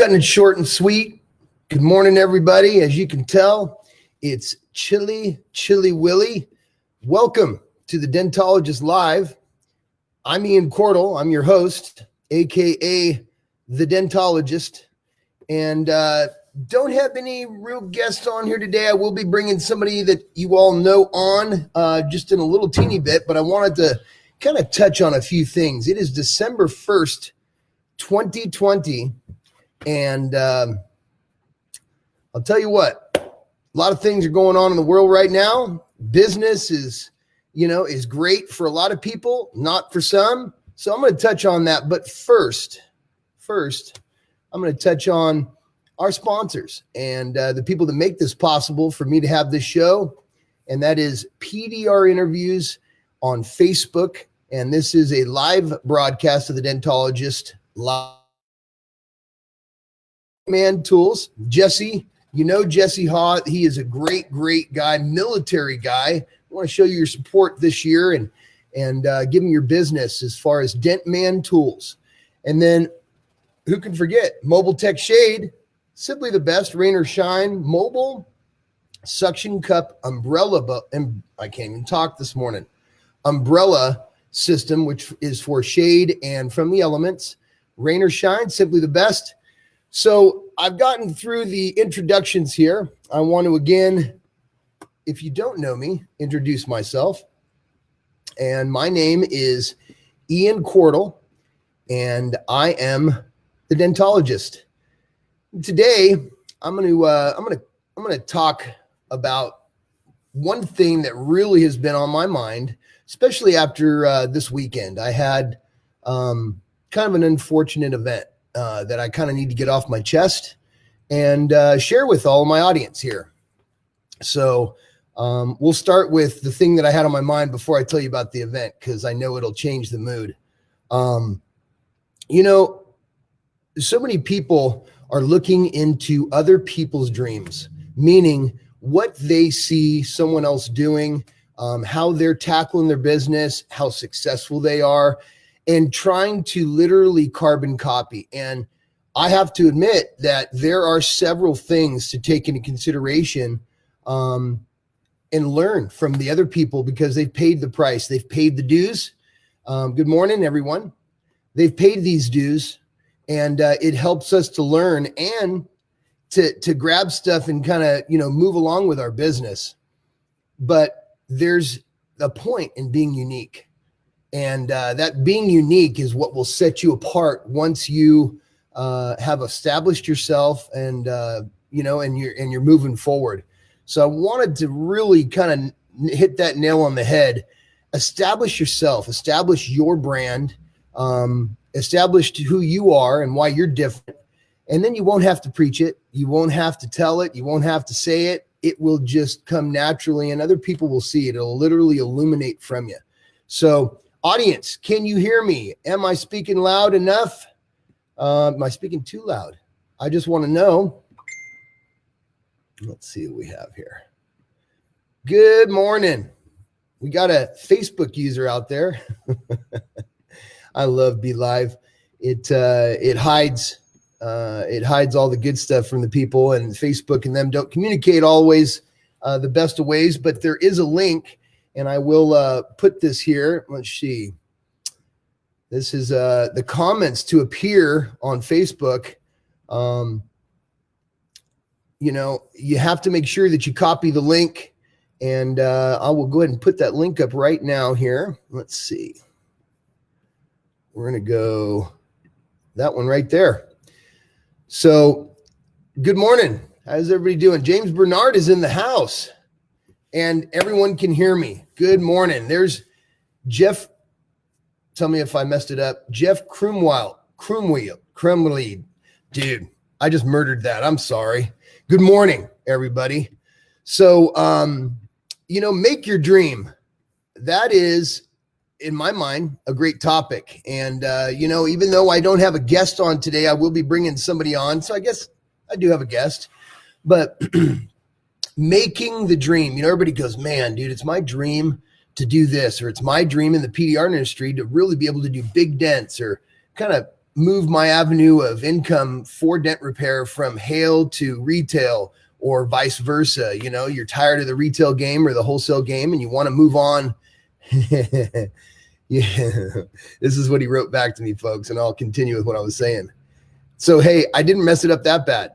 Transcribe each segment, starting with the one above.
Cutting it short and sweet. Good morning, everybody. As you can tell, it's Chilly Willy. Welcome to the Dentologist Live. I'm Ian Cordle. I'm your host, aka the Dentologist, and don't have any real guests on here today. I will be bringing somebody that you all know on just in a little teeny bit, but I wanted to kind of touch on a few things. It is December 1st, 2020, and I'll tell you what, a lot of things are going on in the world right now. Business is great for a lot of people, not for some. So I'm going to touch on that. But first, I'm going to touch on our sponsors and the people that make this possible for me to have this show. And that is PDR Interviews on Facebook. And this is a live broadcast of the Dentologist Live. Man Tools, Jesse, Jesse Haw. He is a great guy, military guy. I want to show you your support this year and give him your business as far as Dent Man Tools. And then who can forget MOBILETECH Shade, simply the best rain or shine mobile suction cup umbrella. And I can't even talk this morning. Umbrella system, which is for shade and from the elements. Rain or shine, simply the best. So I've gotten through the introductions here. I want to, again, if you don't know me, introduce myself. And my name is Ian Cordle, and I am the Dentologist. Today, I'm going to talk about one thing that really has been on my mind, especially after this weekend. I had kind of an unfortunate event that I kind of need to get off my chest and share with all of my audience here. So we'll start with the thing that I had on my mind before I tell you about the event, because I know it'll change the mood. So many people are looking into other people's dreams, meaning what they see someone else doing, how they're tackling their business, how successful they are, and trying to literally carbon copy. And I have to admit that there are several things to take into consideration and learn from the other people, because they've paid the price. They've paid the dues. Good morning, everyone. They've paid these dues, and it helps us to learn and to grab stuff and kind of, move along with our business. But there's a point in being unique. And that being unique is what will set you apart once you have established yourself and you're moving forward. So I wanted to really kind of hit that nail on the head. Establish yourself, establish your brand, establish who you are and why you're different. And then you won't have to preach it. You won't have to tell it. You won't have to say it. It will just come naturally, and other people will see it. It'll literally illuminate from you. So audience, can you hear me? Am I speaking loud enough? Am I speaking too loud? I just want to know. Let's see what we have here. Good morning. We got a Facebook user out there. I love Be Live. It hides all the good stuff from the people, and Facebook and them don't communicate always the best of ways, but there is a link. And I will put this here. Let's see. This is the comments to appear on Facebook. You have to make sure that you copy the link. And I will go ahead and put that link up right now here. Let's see. We're going to go that one right there. So good morning. How's everybody doing? James Bernard is in the house. And everyone can hear me. Good morning. There's Jeff. Tell me if I messed it up. Jeff Crumwell. Dude, I just murdered that. I'm sorry. Good morning, everybody. So, make your dream. That is, in my mind, a great topic. And, even though I don't have a guest on today, I will be bringing somebody on. So I guess I do have a guest. But making the dream, everybody goes, man, dude, it's my dream to do this, or it's my dream in the PDR industry to really be able to do big dents or kind of move my avenue of income for dent repair from hail to retail or vice versa. You know, you're tired of the retail game or the wholesale game and you want to move on. Yeah, this is what he wrote back to me, folks, and I'll continue with what I was saying. So, hey, I didn't mess it up that bad.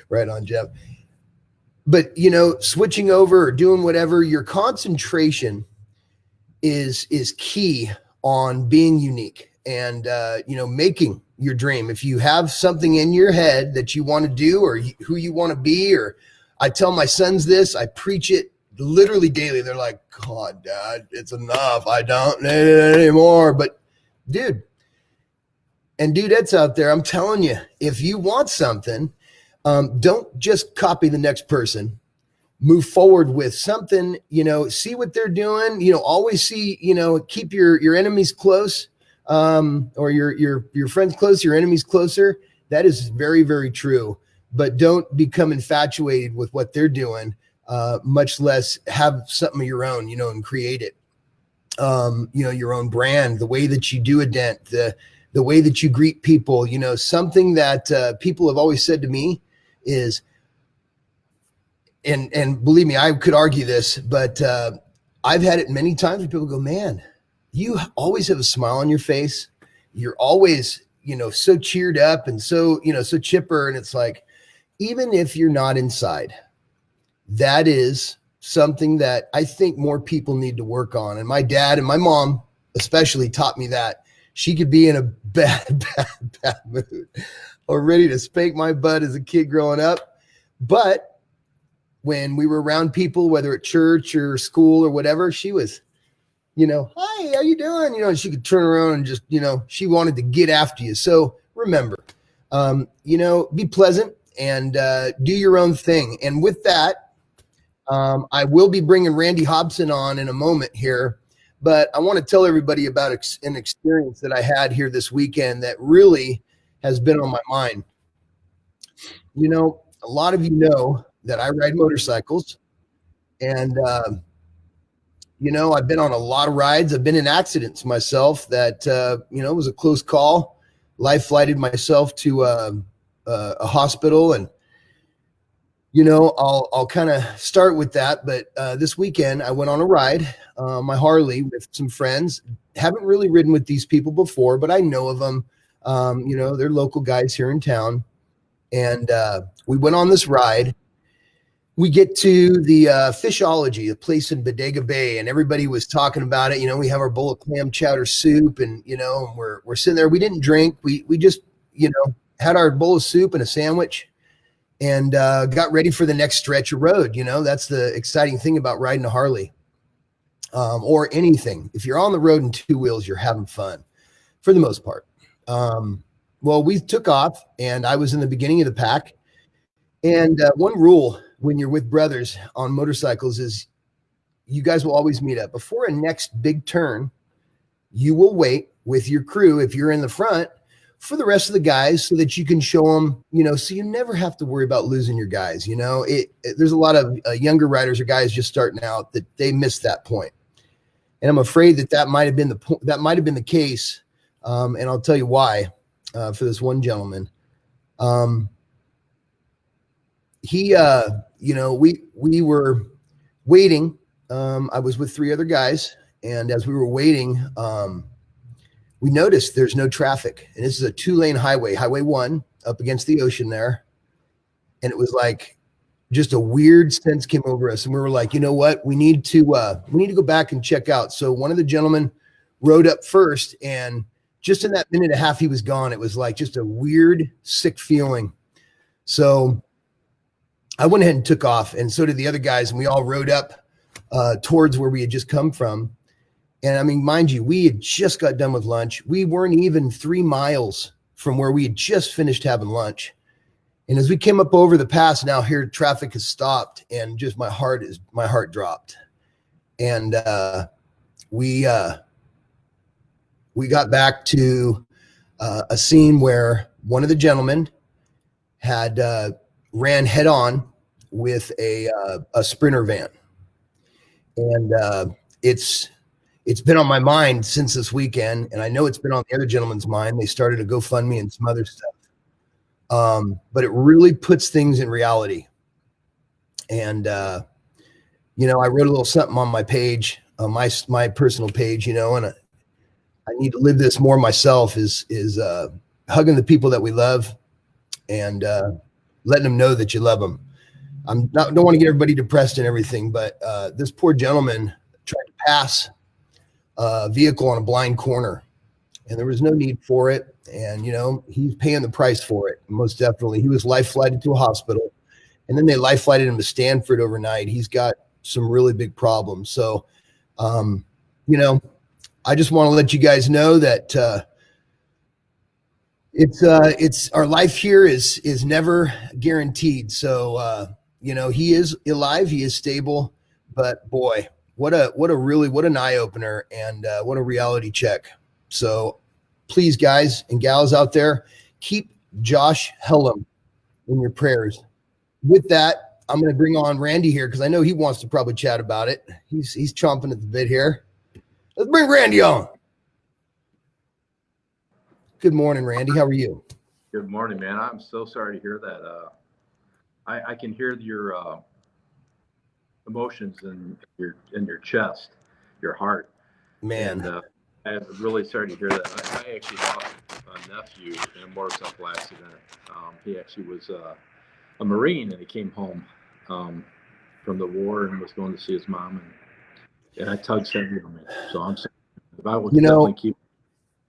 Right on, Jeff. But, you know, switching over or doing whatever, your concentration is key on being unique and, you know, making your dream. If you have something in your head that you want to do or who you want to be, or I tell my sons this, I preach it literally daily. They're like, God, Dad, it's enough. I don't need it anymore. But dude, and dudettes out there, I'm telling you, if you want something, don't just copy the next person. Move forward with something, you know, see what they're doing, you know, always see, you know, keep your enemies close, or your friends close, your enemies closer. That is very, very true. But don't become infatuated with what they're doing, much less have something of your own, you know, and create it. You know, your own brand, the way that you do a dent, the way that you greet people, you know, something that people have always said to me is, and believe me, I could argue this, but I've had it many times where people go, man, you always have a smile on your face. You're always, you know, so cheered up and so, you know, so chipper. And it's like, even if you're not inside, that is something that I think more people need to work on. And my dad and my mom especially taught me that. She could be in a bad mood or ready to spank my butt as a kid growing up. But when we were around people, whether at church or school or whatever, she was, you know, hi, how you doing? You know, she could turn around and just, you know, she wanted to get after you. So remember, you know, be pleasant and do your own thing. And with that, I will be bringing Randy Hobson on in a moment here, but I want to tell everybody about an experience that I had here this weekend that really has been on my mind. You know, a lot of you know that I ride motorcycles, and you know, I've been on a lot of rides. I've been in accidents myself that you know, was a close call. Life flighted myself to a hospital, and you know, I'll kind of start with that. But this weekend I went on a ride, my Harley, with some friends. Haven't really ridden with these people before, but I know of them. You know, they're local guys here in town, and we went on this ride. We get to the Fishology, a place in Bodega Bay, and everybody was talking about it. You know, we have our bowl of clam chowder soup, and you know, we're sitting there. We didn't drink. We just, you know, had our bowl of soup and a sandwich, and got ready for the next stretch of road. You know, that's the exciting thing about riding a Harley, or anything. If you're on the road in two wheels, you're having fun for the most part. Well, we took off, and I was in the beginning of the pack. And one rule when you're with brothers on motorcycles is you guys will always meet up. Before a next big turn, you will wait with your crew, if you're in the front, for the rest of the guys so that you can show them, you know, so you never have to worry about losing your guys. You know, there's a lot of younger riders or guys just starting out that they missed that point. And I'm afraid that might have been the case. And I'll tell you why, for this one gentleman. He, you know, we were waiting. I was with three other guys, and as we were waiting, we noticed there's no traffic, and this is a 2-lane highway, Highway 1, up against the ocean there. And it was like just a weird sense came over us, and we were like, you know what, we need to go back and check out. So one of the gentlemen rode up first, and just in that minute and a half he was gone. It was like just a weird, sick feeling. So I went ahead and took off, and so did the other guys, and we all rode up towards where we had just come from. And I mean, mind you, we had just got done with lunch. We weren't even 3 miles from where we had just finished having lunch. And as we came up over the pass, now here traffic has stopped, and just my heart dropped. And we got back to a scene where one of the gentlemen had ran head on with a Sprinter van. And it's it's been on my mind since this weekend, and I know it's been on the other gentleman's mind. They started a GoFundMe and some other stuff. But it really puts things in reality. And, you know, I wrote a little something on my page, my personal page, you know, and I need to live this more myself, is hugging the people that we love and letting them know that you love them. Don't want to get everybody depressed and everything, but this poor gentleman tried to pass a vehicle on a blind corner, and there was no need for it. And, you know, he's paying the price for it. Most definitely. He was life flighted to a hospital, and then they life flighted him to Stanford overnight. He's got some really big problems. So, you know, I just want to let you guys know that it's our life here is never guaranteed. So, you know, he is alive, he is stable, but boy, what an eye opener, and what a reality check. So please, guys and gals out there, keep Josh Hellam in your prayers. With that, I'm going to bring on Randy here, because I know he wants to probably chat about it. He's chomping at the bit here. Let's bring Randy on. Good morning, Randy. How are you? Good morning, man. I'm so sorry to hear that. I can hear your emotions in your chest, your heart. Man. And, I'm really sorry to hear that. I actually lost a nephew in a motorcycle accident. He actually was a Marine, and he came home from the war and was going to see his mom, and I tugged something on me. So I'm saying, if I would definitely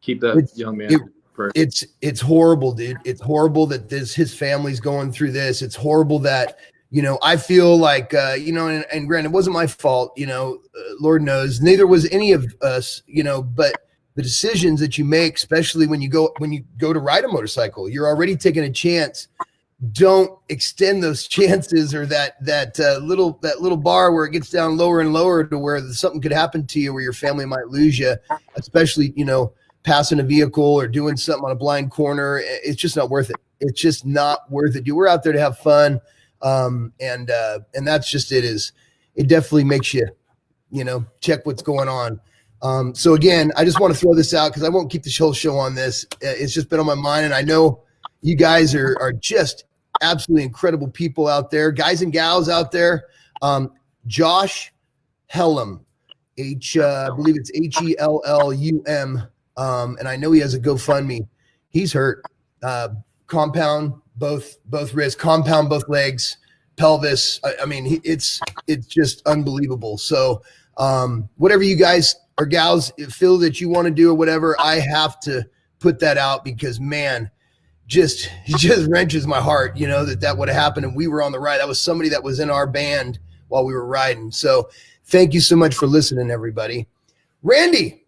keep that young man. It's horrible, dude. It's horrible that his family's going through this. It's horrible that, you know, I feel like, you know, and granted, it wasn't my fault, you know, Lord knows, neither was any of us, you know, but the decisions that you make, especially when you go to ride a motorcycle, you're already taking a chance. Don't extend those chances, or that little bar where it gets down lower and lower to where something could happen to you, where your family might lose you, especially, you know, passing a vehicle or doing something on a blind corner. It's just not worth it. It's just not worth it. We're out there to have fun. And that's just it. It definitely makes you, you know, check what's going on. So again, I just want to throw this out, because I won't keep the whole show on this. It's just been on my mind, and I know you guys are just absolutely incredible people out there, guys and gals out there. Josh Hellam, I believe it's Hellum. And I know he has a GoFundMe. He's hurt. Compound both wrists, compound both legs, pelvis. I mean, it's just unbelievable. So whatever you guys or gals feel that you want to do or whatever, I have to put that out, because man, it just wrenches my heart, you know, that would have happened and we were on the ride. That was somebody that was in our band while we were riding. So thank you so much for listening, everybody. Randy.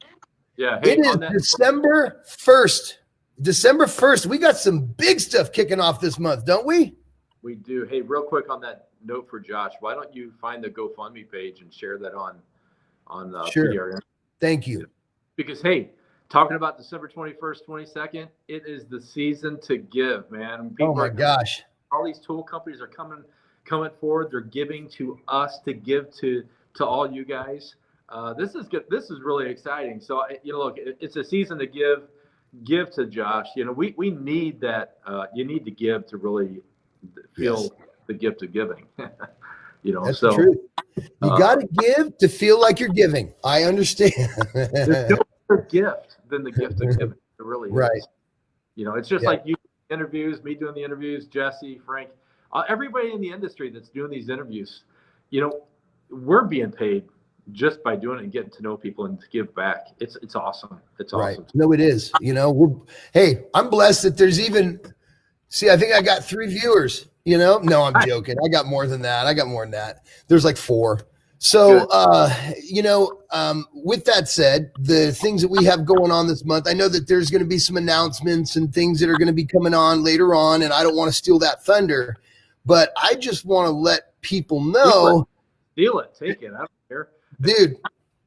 Yeah. Hey, it is December 1st. December 1st. We got some big stuff kicking off this month, don't we? We do. Hey, real quick on that note for Josh, why don't you find the GoFundMe page and share that on sure. PDR Interview? Thank you. Because, hey, talking about December 21st, 22nd, it is the season to give, man. People gosh. All these tool companies are coming forward. They're giving to us to give to all you guys. This is good. This is really exciting. So, you know, look, it's a season to give to Josh. You know, we need that. You need to give to really feel the gift of giving. You know, that's the truth. You got to give to feel like you're giving. I understand. There's no better gift than the gift of giving. It really is. Right. You know, it's just like you interviews, me doing the interviews, Jesse, Frank, everybody in the industry that's doing these interviews. You know, we're being paid just by doing it and getting to know people and to give back. It's awesome. It's awesome. Right. No, it is. You know, hey, I'm blessed that there's even, I think I got 3 viewers, you know? No, I'm joking. I got more than that. There's like 4. So, you know, with that said, the things that we have going on this month, I know that there's going to be some announcements and things that are going to be coming on later on, and I don't want to steal that thunder, but I just want to let people know. Steal it. Take it. I don't care. Dude,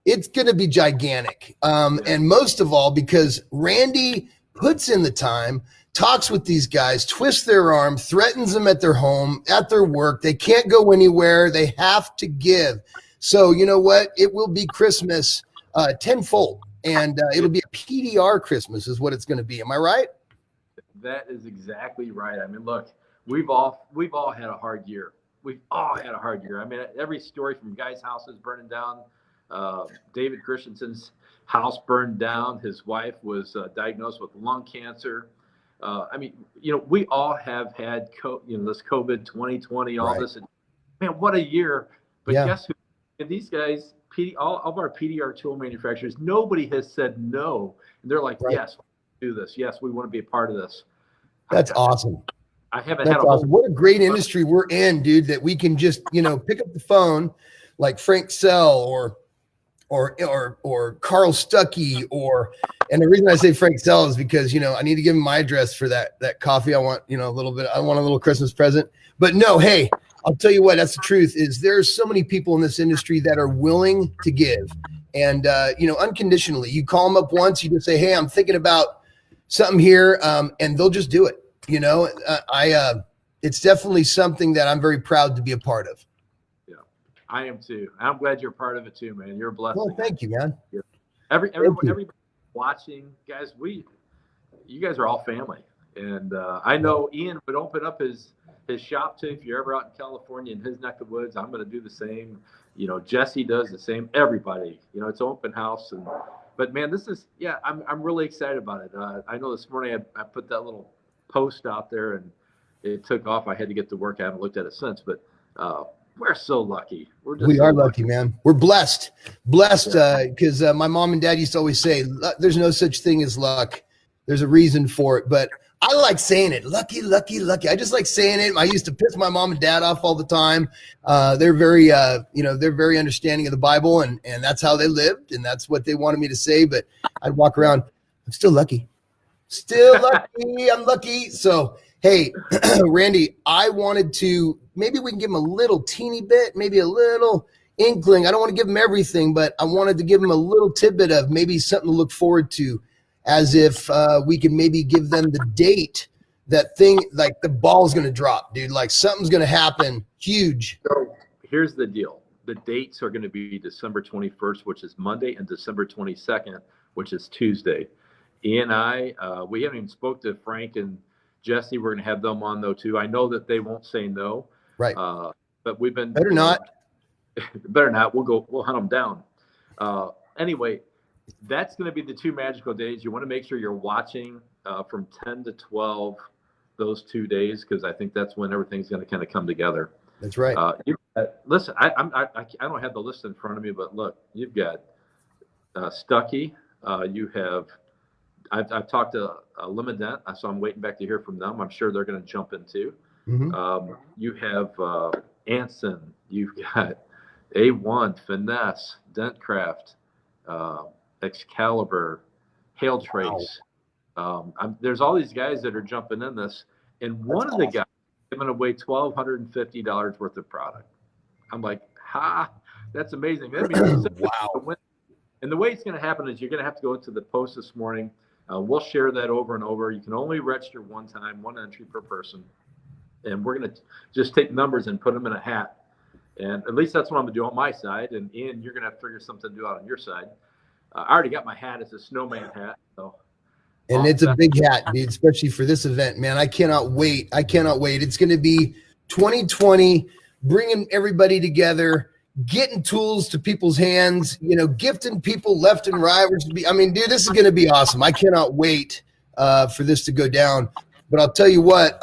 it's going to be gigantic. And most of all, because Randy puts in the time, talks with these guys, twists their arm, threatens them at their home, at their work. They can't go anywhere. They have to give. So you know what? It will be Christmas tenfold. And it'll be a PDR Christmas is what it's going to be. Am I right? That is exactly right. I mean, look, we've all had a hard year. We've all had a hard year. I mean, every story from guys' houses burning down. David Christensen's house burned down. His wife was diagnosed with lung cancer. I mean, we all have had this COVID 2020, all this. Man, what a year! But guess who? And these guys, all of our PDR tool manufacturers, nobody has said no. And they're like, yes, do this. Yes, we want to be a part of this. That's awesome. I haven't had a whole. What a great industry we're in, dude, that we can just, pick up the phone like Frank Sell or Carl Stuckey and the reason I say Frank Sell is because, I need to give him my address for that coffee. I want, I want a little Christmas present, but no, hey, I'll tell you what, that's the truth is there's so many people in this industry that are willing to give and, unconditionally. You call them up once, you just say, hey, I'm thinking about something here. And they'll just do it. It's definitely something that I'm very proud to be a part of. Yeah, I am too. I'm glad you're part of it too, man. You're a blessing. Well, thank you, man. Everybody watching, guys, you guys are all family. And I know Ian would open up his shop too. If you're ever out in California in his neck of the woods, I'm going to do the same. Jesse does the same. Everybody, it's open house. But man, this is, I'm really excited about it. I know this morning I put that little post out there and it took off. I had to get to work. I haven't looked at it since, but we're so lucky. We are lucky, man. We're blessed because my mom and dad used to always say, there's no such thing as luck. There's a reason for it. But I like saying it. Lucky, lucky, lucky. I just like saying it. I used to piss my mom and dad off all the time. They're very, they're very understanding of the Bible and that's how they lived. And that's what they wanted me to say. But I'd walk around. I'm still lucky. Still lucky. I'm lucky. So, hey, Randy, I wanted to, maybe we can give him a little teeny bit, maybe a little inkling. I don't want to give him everything, but I wanted to give him a little tidbit of maybe something to look forward to as if we can maybe give them the date that thing, like the ball's going to drop, dude, like something's going to happen huge. So here's the deal. The dates are going to be December 21st, which is Monday, and December 22nd, which is Tuesday. Ian and I, we haven't even spoke to Frank and Jesse. We're going to have them on though too. I know that they won't say no. Right. But we've been better not. We'll hunt them down. Anyway, that's going to be the two magical days. You want to make sure you're watching from 10 to 12 those 2 days because I think that's when everything's going to kind of come together. That's right. Listen, I don't have the list in front of me, but look, you've got Stuckey. You have. I've talked to Dent, so I'm waiting back to hear from them. I'm sure they're going to jump in too. Mm-hmm. You have Anson. You've got A1, Finesse, Dentcraft, Excalibur, Hail Trace. Wow. There's all these guys that are jumping in this, and one of the guys giving away $1,250 worth of product. I'm like, that's amazing. That means wow. And the way it's going to happen is you're going to have to go into the post this morning. We'll share that over and over. You can only register one time, one entry per person. And we're going to just take numbers and put them in a hat. And at least that's what I'm going to do on my side. And Ian, you're going to have to figure something to do out on your side. I already got my hat. It's a snowman hat. So. And it's a big hat, dude, especially for this event, man. I cannot wait. It's going to be 2020, bringing everybody together, getting tools to people's hands, gifting people left and right. Dude, this is going to be awesome. I cannot wait for this to go down. But I'll tell you what,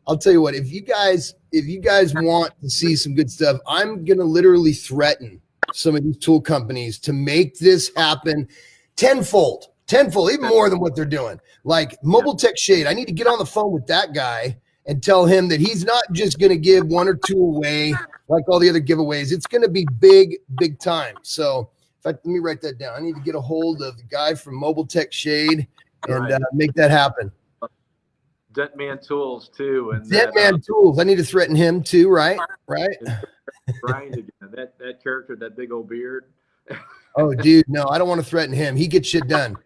if you guys want to see some good stuff, I'm going to literally threaten some of these tool companies to make this happen tenfold, even more than what they're doing. Like MOBILETECH Shade, I need to get on the phone with that guy and tell him that he's not just going to give one or two away like all the other giveaways. It's going to be big, big time. So in fact, let me write that down. I need to get a hold of the guy from MOBILETECH Shade and make that happen. Dentman Tools too. And Dentman Tools. I need to threaten him too, right? Right. Brian again. That character, that big old beard. Oh, dude, no, I don't want to threaten him. He gets shit done.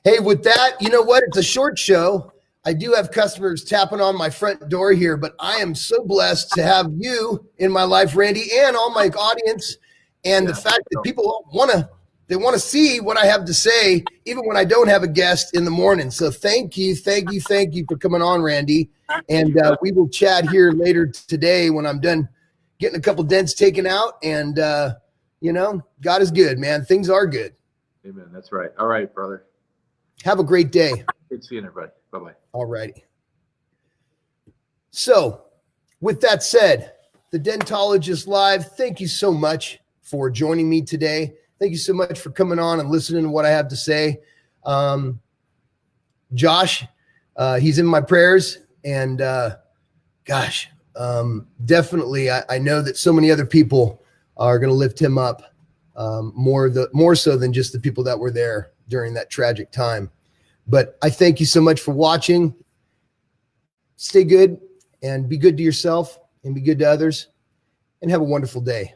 Hey, with that, you know what? It's a short show. I do have customers tapping on my front door here, but I am so blessed to have you in my life, Randy, and all my audience. And the fact that people want to see what I have to say, even when I don't have a guest in the morning. So thank you for coming on, Randy. And we will chat here later today when I'm done getting a couple dents taken out. And, God is good, man. Things are good. Amen. That's right. All right, brother. Have a great day. Good seeing everybody. Bye-bye. All righty. So with that said, the Dentologist Live, thank you so much for joining me today. Thank you so much for coming on and listening to what I have to say. Josh, he's in my prayers, and definitely I know that so many other people are going to lift him up more so than just the people that were there during that tragic time. But I thank you so much for watching. Stay good and be good to yourself and be good to others, and have a wonderful day.